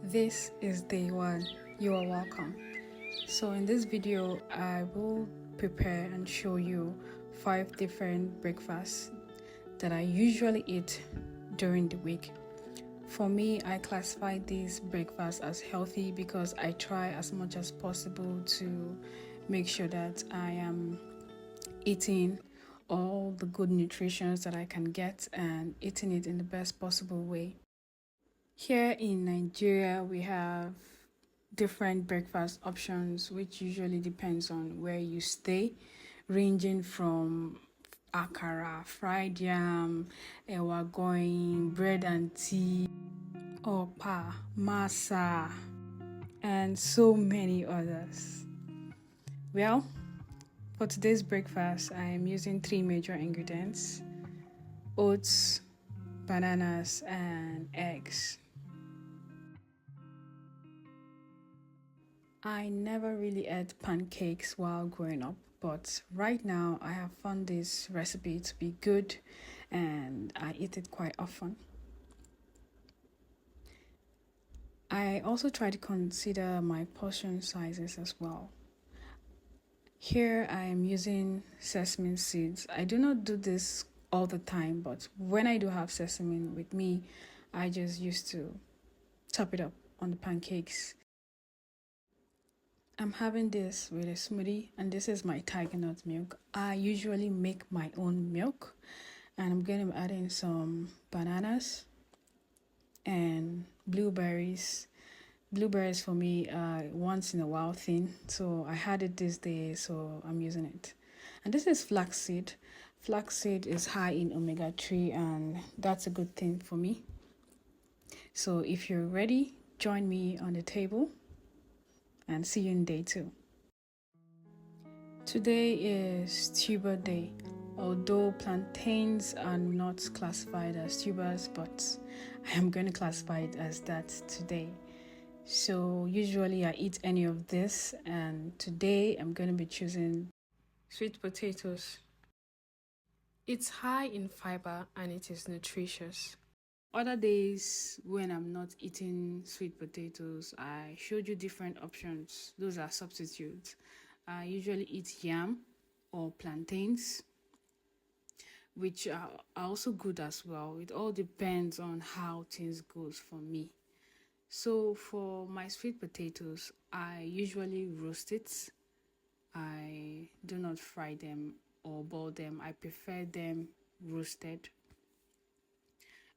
This is day one. You are welcome. So in this video, I will prepare and show you 5 different breakfasts that I usually eat during the week. For me, I classify these breakfasts as healthy because I try as much as possible to make sure that I am eating all the good nutrition that I can get and eating it in the best possible way. Here in Nigeria, we have different breakfast options, which usually depends on where you stay, ranging from akara, fried yam, ewa going, bread and tea, opa, masa, and so many others. Well, for today's breakfast, I am using 3 major ingredients: oats, bananas, and eggs. I never really ate pancakes while growing up, but right now I have found this recipe to be good and I eat it quite often. I also try to consider my portion sizes as well. Here I am using sesame seeds. I do not do this all the time, but when I do have sesame with me, I just used to top it up on the pancakes. I'm having this with a smoothie, and this is my tiger nut milk. I usually make my own milk, and I'm going to add in some bananas and blueberries. Blueberries for me once in a while thing, so I had it this day, so I'm using it. And this is flaxseed. Flaxseed is high in omega-3, and that's a good thing for me. So if you're ready, join me on the table and see you in day 2. Today is tuber day, although plantains are not classified as tubers, but I am going to classify it as that today. So usually I eat any of this, and today I'm going to be choosing sweet potatoes. It's high in fiber and it is nutritious. Other days when I'm not eating sweet potatoes, I showed you different options. Those are substitutes. I usually eat yam or plantains, which are also good as well. It all depends on how things goes for me. So for my sweet potatoes, I usually roast it. I do not fry them or boil them. I prefer them roasted.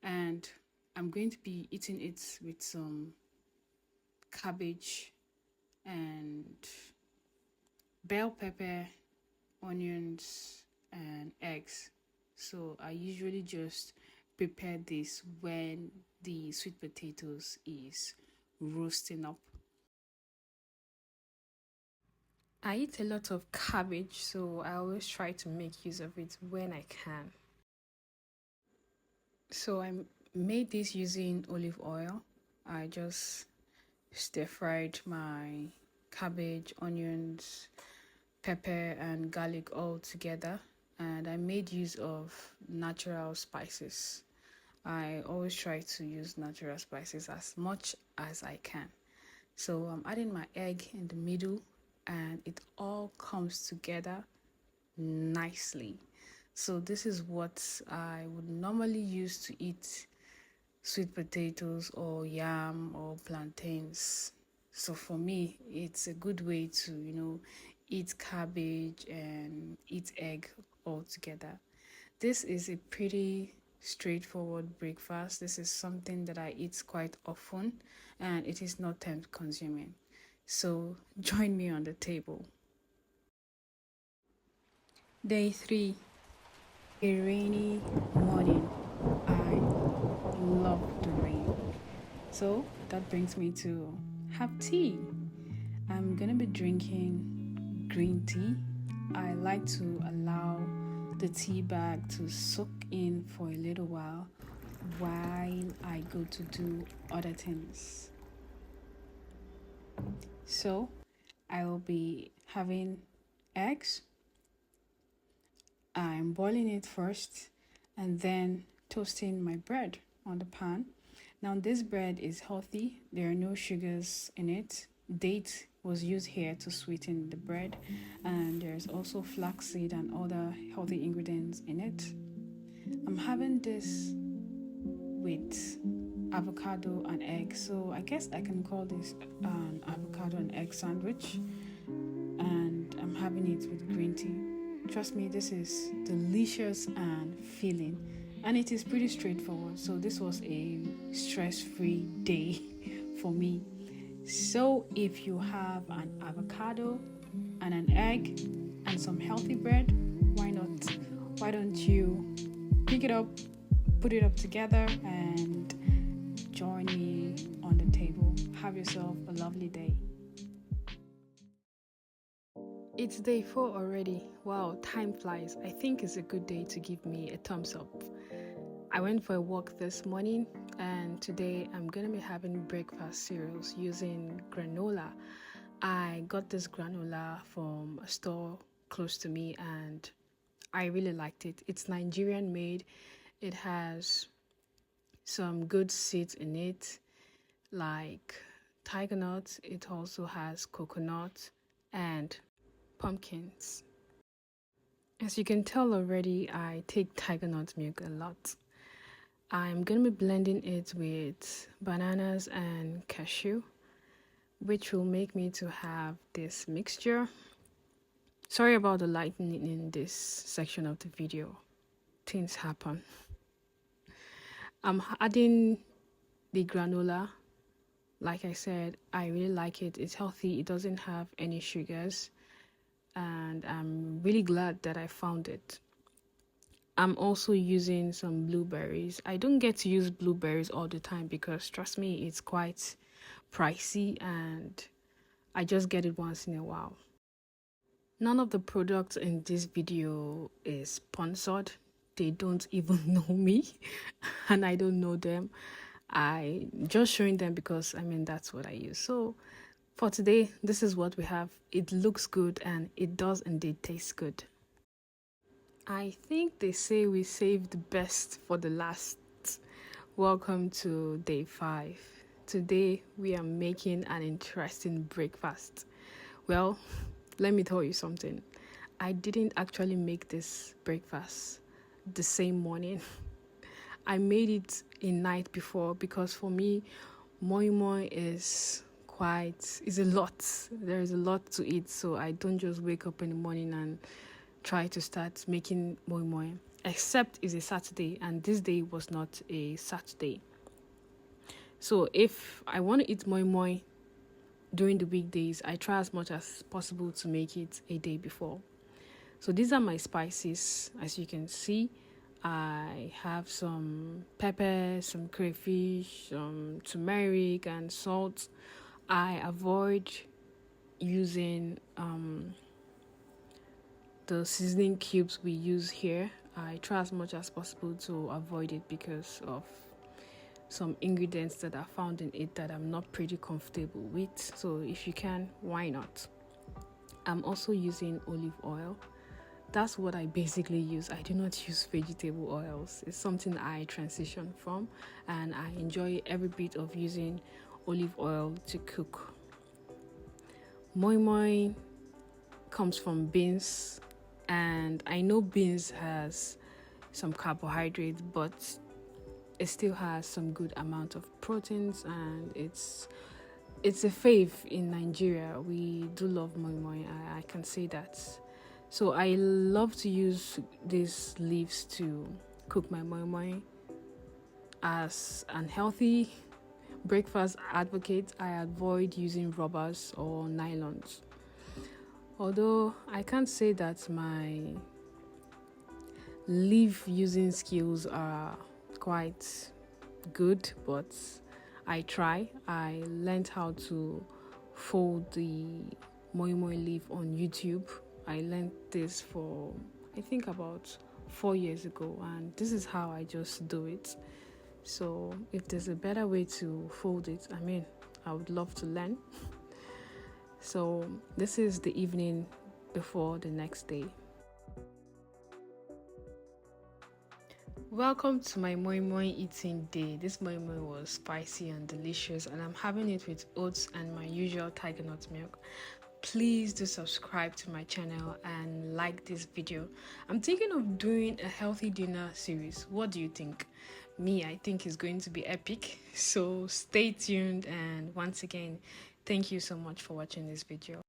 And I'm going to be eating it with some cabbage and bell pepper, onions, and eggs. So I usually just prepare this when the sweet potatoes is roasting up. I eat a lot of cabbage, so I always try to make use of it when I can. So I made this using olive oil. I just stir fried my cabbage, onions, pepper, and garlic all together, and I made use of natural spices. I always try to use natural spices as much as I can. So I'm adding my egg in the middle, and it all comes together nicely. So this is what I would normally use to eat sweet potatoes or yam or plantains. So for me, it's a good way to, eat cabbage and eat egg all together. This is a pretty straightforward breakfast. This is something that I eat quite often, and it is not time consuming. So join me on the table. Day 3, a rainy morning. I love the rain. So that brings me to have tea. I'm gonna be drinking green tea. I like to allow the tea bag to soak in for a little while I go to do other things. So I will be having eggs. I'm boiling it first and then toasting my bread on the pan. Now this bread is healthy. There are no sugars in it. Date was used here to sweeten the bread, and there's also flaxseed and other healthy ingredients in it. I'm having this with avocado and egg, so I guess I can call this an avocado and egg sandwich, and I'm having it with green tea. Trust me, this is delicious and filling, and it is pretty straightforward. So this was a stress-free day for me. So if you have an avocado and an egg and some healthy bread, why not? Why don't you pick it up, put it up together, and join me on the table. Have yourself a lovely day. It's day 4 already. Wow, time flies. I think it's a good day to give me a thumbs up. I went for a walk this morning, and today I'm going to be having breakfast cereals using granola. I got this granola from a store close to me, and I really liked it. It's Nigerian made. It has some good seeds in it, like tiger nuts. It also has coconut and pumpkins. As you can tell already, I take tiger nut milk a lot. I'm going to be blending it with bananas and cashew, which will make me to have this mixture. Sorry about the lighting in this section of the video. Things happen. I'm adding the granola. Like I said, I really like it. It's healthy. It doesn't have any sugars. And I'm really glad that I found it. I'm also using some blueberries. I don't get to use blueberries all the time because, trust me, it's quite pricey and I just get it once in a while. None of the products in this video is sponsored. They don't even know me and I don't know them. I just showing them because that's what I use. So for today, this is what we have. It looks good and it does indeed taste good. I think they say we saved the best for the last. Welcome to day 5. Today we are making an interesting breakfast. Well, let me tell you something. I didn't actually make this breakfast the same morning. I made it a night before because for me, moi moi is a lot. There is a lot to eat, so I don't just wake up in the morning and try to start making moi moi. Except it's a Saturday, and this day was not a Saturday. So if I want to eat moi moi during the weekdays, I try as much as possible to make it a day before. So these are my spices. As you can see, I have some pepper, some crayfish, some turmeric and salt. I avoid using the seasoning cubes we use here. I try as much as possible to avoid it because of some ingredients that are found in it that I'm not pretty comfortable with. So if you can, why not? I'm also using olive oil. That's what I basically use. I do not use vegetable oils. It's something I transition from, and I enjoy every bit of using olive oil to cook. Moi moi comes from beans, and I know beans has some carbohydrates, but it still has some good amount of proteins, and it's a fave in Nigeria. We do love moi moi. I can say that. So I love to use these leaves to cook my moi moi. As an healthy breakfast advocate, I avoid using rubbers or nylons. Although I can't say that my leaf using skills are quite good, but I try. I learned how to fold the moi moi leaf on YouTube. I learned this for I think about 4 years ago, and this is how I just do it. So if there's a better way to fold it, I would love to learn. So this is the evening before the next day. Welcome to my moi moi eating day. This moi moi was spicy and delicious, and I'm having it with oats and my usual tiger nut milk. Please do subscribe to my channel and like this video. I'm thinking of doing a healthy dinner series. What do you think? Me, I think it's going to be epic. So stay tuned, and once again, thank you so much for watching this video.